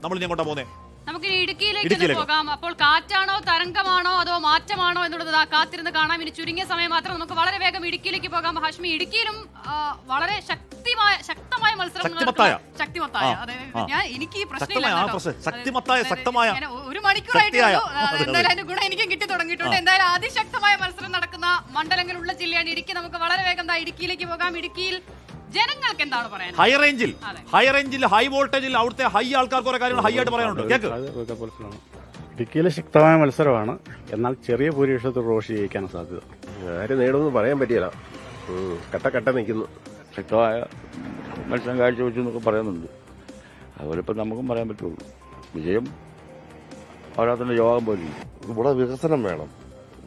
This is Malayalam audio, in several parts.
നമ്മൾ ഇനി അങ്ങോട്ടാ പോകുന്നത്? നമുക്ക് ഇടുക്കിയിലേക്ക് പോകാം. അപ്പോൾ കാറ്റാണോ തരംഗമാണോ അതോ മാറ്റമാണോ എന്നുള്ളത് കാത്തിരുന്ന് കാണാം. ഇനി ചുരുങ്ങിയ സമയം മാത്രം. നമുക്ക് വളരെ വേഗം ഇടുക്കിയിലേക്ക് പോകാം. ഹാഷ്മി, ഇടുക്കിയിലും വളരെ ശക്തമായ മത്സരം, ശക്തിമത്തായ എനിക്ക് ഒരു മണിക്കൂറായിട്ടുള്ളൂ. എന്തായാലും അതിന്റെ ഗുണം എനിക്കും കിട്ടി തുടങ്ങിയിട്ടുണ്ട്. എന്തായാലും അതിശക്തമായ മത്സരം നടക്കുന്ന മണ്ഡലങ്ങളുള്ള ജില്ലയാണ് ഇടുക്കി. നമുക്ക് വളരെ വേഗം ഇടുക്കിയിലേക്ക് പോകാം. ഇടുക്കിയിൽ ജനങ്ങൾക്ക് എന്താണ് പറയാൻ? ഹൈ റേഞ്ചിൽ ഹൈ വോൾട്ടേജിൽ അവിടുത്തെ ഹൈ ആൾക്കാർക്ക് കുറെ കാര്യങ്ങൾ ഹൈ ആയിട്ട് പറയാനുണ്ട്. ഇടുക്കിയിലെ ശക്തമായ മത്സരമാണ്. എന്നാൽ ചെറിയ ഭൂരിപക്ഷത്തിൽ റോഷി ജയിക്കാൻ സാധ്യത. ആര് നേടുമെന്ന് പറയാൻ പറ്റില്ല. കട്ട നിൽക്കുന്നു. ശക്തമായ മത്സരം കാഴ്ചവെച്ചു എന്നൊക്കെ പറയുന്നുണ്ട്. അതുപോലെ ഇപ്പം നമുക്കും പറയാൻ പറ്റുള്ളൂ. വിജയം അവരാത്തിന്റെ യോഗം പോലെ. ഇവിടെ വികസനം വേണം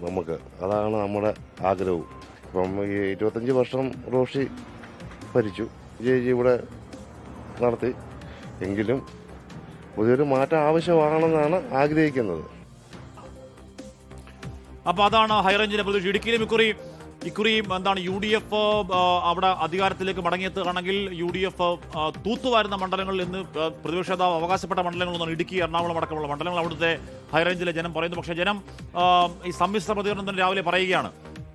നമുക്ക്, അതാണ് നമ്മുടെ ആഗ്രഹവും. ഇപ്പം ഈ 25 വർഷം റോഷി ഭരിച്ചു, വിജയ് ഇവിടെ നടത്തി. എങ്കിലും പുതിയൊരു മാറ്റം ആവശ്യമാണെന്നാണ് ആഗ്രഹിക്കുന്നത്. അപ്പൊ അതാണ് ഹൈറേഞ്ചിന്റെ പ്രതീക്ഷ. ഇടുക്കിയിലും ഇക്കുറി എന്താണ് UDF അവിടെ അധികാരത്തിലേക്ക് മടങ്ങിയെത്തുകയാണെങ്കിൽ UDF തൂത്തുവാരുന്ന മണ്ഡലങ്ങളിൽ നിന്ന് പ്രതിപക്ഷ നേതാവ് അവകാശപ്പെട്ട മണ്ഡലങ്ങളൊന്നാണ് ഇടുക്കി, എറണാകുളം അടക്കമുള്ള മണ്ഡലങ്ങൾ. അവിടുത്തെ ഹൈറേഞ്ചിലെ ജനം പറയുന്നു. പക്ഷേ ജനം ഈ സമ്മിശ്ര പ്രതികരണം തന്നെ രാവിലെ പറയുകയാണ്.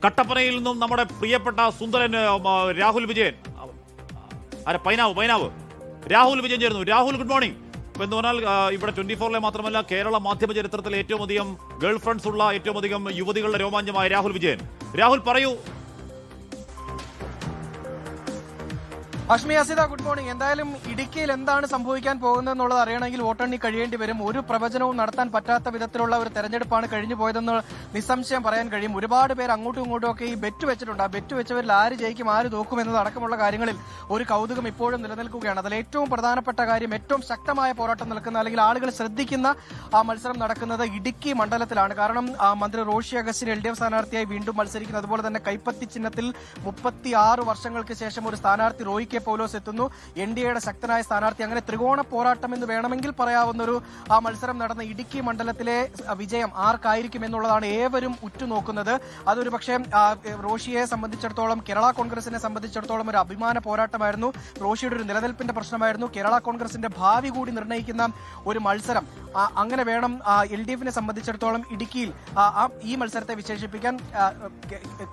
കട്ടപ്പനയിൽ നിന്നും നമ്മുടെ പ്രിയപ്പെട്ട സുന്ദരൻ രാഹുൽ വിജയൻ, പൈനാവ് രാഹുൽ വിജയൻ ചേരുന്നു. Rahul, good morning. എന്ന് പറഞ്ഞാൽ ഇവിടെ 24-ലെ മാത്രമല്ല കേരള മാധ്യമ ചരിത്രത്തിൽ ഏറ്റവും അധികം ഗേൾ ഫ്രണ്ട്സ് ഉള്ള, ഏറ്റവും അധികം യുവതികളുടെ രോമാഞ്ചമായ രാഹുൽ വിജയൻ. രാഹുൽ, പറയൂ. Hashmi, Asitha, good morning. എന്തായാലും ഇടുക്കിയിൽ എന്താണ് സംഭവിക്കാൻ പോകുന്നത് എന്നുള്ളത് അറിയണമെങ്കിൽ വോട്ടെണ്ണി കഴിയേണ്ടി വരും. ഒരു പ്രവചനവും നടത്താൻ പറ്റാത്ത വിധത്തിലുള്ള ഒരു തെരഞ്ഞെടുപ്പാണ് കഴിഞ്ഞു പോയതെന്ന് നിസ്സംശയം പറയാൻ കഴിയും. ഒരുപാട് പേർ അങ്ങോട്ടും ഇങ്ങോട്ടും ഒക്കെ ഈ ബെറ്റ് വെച്ചിട്ടുണ്ട്. ആ ബെറ്റ് വെച്ചവരിൽ ആര് ജയിക്കും, ആര് തോക്കും എന്നതടക്കമുള്ള കാര്യങ്ങളിൽ ഒരു കൗതുകം ഇപ്പോഴും നിലനിൽക്കുകയാണ്. അതിൽ ഏറ്റവും പ്രധാനപ്പെട്ട കാര്യം, ഏറ്റവും ശക്തമായ പോരാട്ടം നിൽക്കുന്ന അല്ലെങ്കിൽ ആളുകൾ ശ്രദ്ധിക്കുന്ന ആ മത്സരം നടക്കുന്നത് ഇടുക്കി മണ്ഡലത്തിലാണ്. കാരണം മന്ത്രി റോഷി അഗസ്റ്റിൻ LDF സ്ഥാനാർത്ഥിയായി വീണ്ടും മത്സരിക്കുന്നു. അതുപോലെ തന്നെ കൈപ്പത്തി ചിഹ്നത്തിൽ 36 വർഷങ്ങൾക്ക് ശേഷം ഒരു സ്ഥാനാർത്ഥി റോയി പൗലോസ് എത്തുന്നു. NDAയുടെ ശക്തനായ സ്ഥാനാർത്ഥി. അങ്ങനെ ത്രികോണ പോരാട്ടം എന്ന് വേണമെങ്കിൽ പറയാവുന്ന ഒരു മത്സരം നടന്ന ഇടുക്കി മണ്ഡലത്തിലെ വിജയം ആർക്കായിരിക്കും എന്നുള്ളതാണ് ഏവരും ഉറ്റുനോക്കുന്നത്. അതൊരു പക്ഷേ റോഷിയെ സംബന്ധിച്ചിടത്തോളം, കേരള കോൺഗ്രസിനെ സംബന്ധിച്ചിടത്തോളം ഒരു അഭിമാന പോരാട്ടമായിരുന്നു. റോഷിയുടെ ഒരു നിലനിൽപ്പിന്റെ പ്രശ്നമായിരുന്നു. കേരള കോൺഗ്രസിന്റെ ഭാവി കൂടി നിർണ്ണയിക്കുന്ന ഒരു മത്സരം. അങ്ങനെ വേണം LDFനെ സംബന്ധിച്ചിടത്തോളം ഇടുക്കിയിൽ ഈ മത്സരത്തെ വിശേഷിപ്പിക്കാൻ.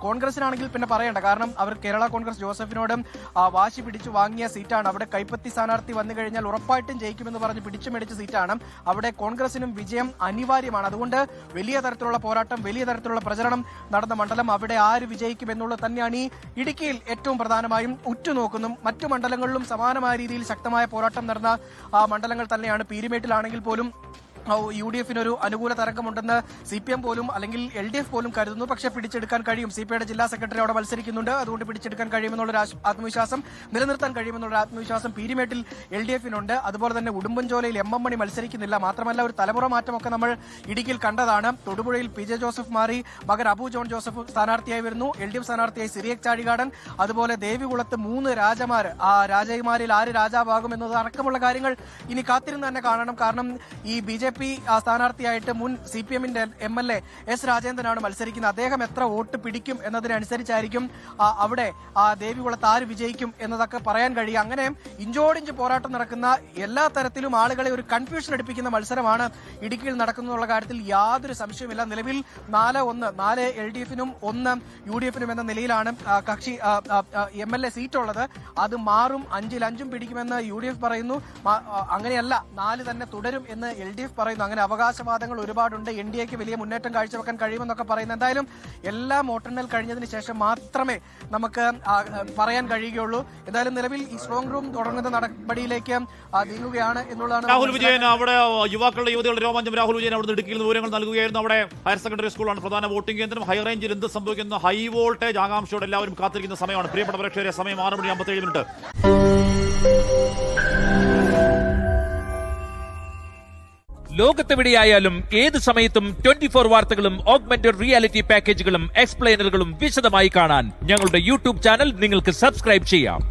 കോൺഗ്രസിനാണെങ്കിൽ പിന്നെ പറയേണ്ട, കാരണം അവർ കേരള കോൺഗ്രസ് ജോസഫിനോട് വാശി പിടിച്ചു വാങ്ങിയ സീറ്റാണ്. അവിടെ കൈപ്പത്തി സ്ഥാനാർത്ഥി വന്നു കഴിഞ്ഞാൽ ഉറപ്പായിട്ടും ജയിക്കുമെന്ന് പറഞ്ഞ് പിടിച്ചു മേടിച്ച സീറ്റാണ്. അവിടെ കോൺഗ്രസിനും വിജയം അനിവാര്യമാണ്. അതുകൊണ്ട് വലിയ തരത്തിലുള്ള പോരാട്ടം, വലിയ തരത്തിലുള്ള പ്രചരണം നടന്ന മണ്ഡലം. അവിടെ ആര് വിജയിക്കും എന്നുള്ളത് തന്നെയാണ് ഈ ഇടുക്കിയിൽ ഏറ്റവും പ്രധാനമായും ഉറ്റുനോക്കുന്നു. മറ്റു മണ്ഡലങ്ങളിലും സമാനമായ രീതിയിൽ ശക്തമായ പോരാട്ടം നടന്ന മണ്ഡലങ്ങൾ തന്നെയാണ്. പീരുമേട്ടിലാണെങ്കിൽ പോലും UDFനൊരു അനുകൂല തരംഗമുണ്ടെന്ന് CPM പോലും അല്ലെങ്കിൽ LDF പോലും കരുതുന്നു. പക്ഷേ പിടിച്ചെടുക്കാൻ കഴിയും. CPIയുടെ ജില്ലാ സെക്രട്ടറി അവിടെ മത്സരിക്കുന്നുണ്ട്. അതുകൊണ്ട് പിടിച്ചെടുക്കാൻ കഴിയുമെന്നുള്ള ആത്മവിശ്വാസം, നിലനിർത്താൻ കഴിയുമെന്നുള്ള ആത്മവിശ്വാസം പീരുമേട്ടിൽ LDFനുണ്ട്. അതുപോലെ തന്നെ ഉടുമ്പൻചോലയിൽ MM മണി മത്സരിക്കുന്നില്ല. മാത്രമല്ല ഒരു തലമുറ മാറ്റമൊക്കെ നമ്മൾ ഇടുക്കിയിൽ കണ്ടതാണ്. തൊടുപുഴയിൽ PJ ജോസഫ് മാറി മകൻ അബു ജോൺ ജോസഫ് സ്ഥാനാർത്ഥിയായി വരുന്നു. LDF സ്ഥാനാർത്ഥിയായി സിറിയക് ചാഴികാടൻ. അതുപോലെ ദേവികുളത്ത് 3 രാജമാർ. ആ രാജകുമാരിൽ ആര് രാജാവാകും എന്നത് അടക്കമുള്ള കാര്യങ്ങൾ ഇനി കാത്തിരുന്ന് തന്നെ കാണണം. കാരണം ഈ BJP സ്ഥാനാർത്ഥിയായിട്ട് മുൻ CPMന്റെ MLA S രാജേന്ദ്രനാണ് മത്സരിക്കുന്നത്. അദ്ദേഹം എത്ര വോട്ട് പിടിക്കും എന്നതിനനുസരിച്ചായിരിക്കും അവിടെ ദേവികുളത്ത് ആര് വിജയിക്കും എന്നതൊക്കെ പറയാൻ കഴിയും. അങ്ങനെ ഇഞ്ചോടിഞ്ച് പോരാട്ടം നടക്കുന്ന, എല്ലാ തരത്തിലും ആളുകളെ ഒരു കൺഫ്യൂഷൻ എടുപ്പിക്കുന്ന മത്സരമാണ് ഇടുക്കിയിൽ നടക്കുന്നുള്ള കാര്യത്തിൽ യാതൊരു സംശയവുമില്ല. നിലവിൽ 4-1, 4 LDFനും 1 UDFനും എന്ന നിലയിലാണ് കക്ഷി MLA സീറ്റുള്ളത്. അത് മാറും. 5-5 പിടിക്കുമെന്ന് UDF പറയുന്നു. അങ്ങനെയല്ല, 4 തന്നെ തുടരും എന്ന് LDF പറയുന്നു. അങ്ങനെ അവകാശവാദങ്ങൾ ഒരുപാടുണ്ട്. NDAക്ക് വലിയ മുന്നേറ്റം കാഴ്ചവെക്കാൻ കഴിയുമെന്നൊക്കെ പറയുന്നു. എന്തായാലും എല്ലാം വോട്ടെണ്ണൽ കഴിഞ്ഞതിന് ശേഷം മാത്രമേ നമുക്ക് പറയാൻ കഴിയുകയുള്ളൂ. എന്തായാലും നിലവിൽ ഈ സ്ട്രോങ് റൂം തുടങ്ങുന്ന നടപടിയിലേക്ക് നീങ്ങുകയാണ് എന്നുള്ളതാണ്. രാഹുൽ വിജയൻ, അവിടെ യുവതികളുടെ രോമാഞ്ചം. രാഹുൽ വിജയൻ അവിടെ ഇടുക്കിയിൽ നിന്ന് വിവരങ്ങൾ നൽകുകയായിരുന്നു. അവിടെ ഹയർ സെക്കൻഡറി സ്കൂളാണ് പ്രധാന വോട്ടിംഗ് കേന്ദ്രം. ഹൈ റേഞ്ചിൽ എന്ത് സംഭവിക്കുന്നു? ഹൈ വോൾട്ടേജ് ആകാംക്ഷയോടെ എല്ലാവരും കാത്തിരിക്കുന്ന സമയമാണ്. പ്രിയപ്പെട്ട പ്രേക്ഷകരെ, സമയം 6:57. ലോകത്തെവിടെയായാലും ഏത് സമയത്തും 24 വാർത്തകളും ഓഗ്മെന്റഡ് റിയാലിറ്റി പാക്കേജുകളും എക്സ്പ്ലെയിനറുകളും വിശദമായി കാണാൻ ഞങ്ങളുടെ YouTube ചാനൽ നിങ്ങൾക്ക് സബ്സ്ക്രൈബ് ചെയ്യാം.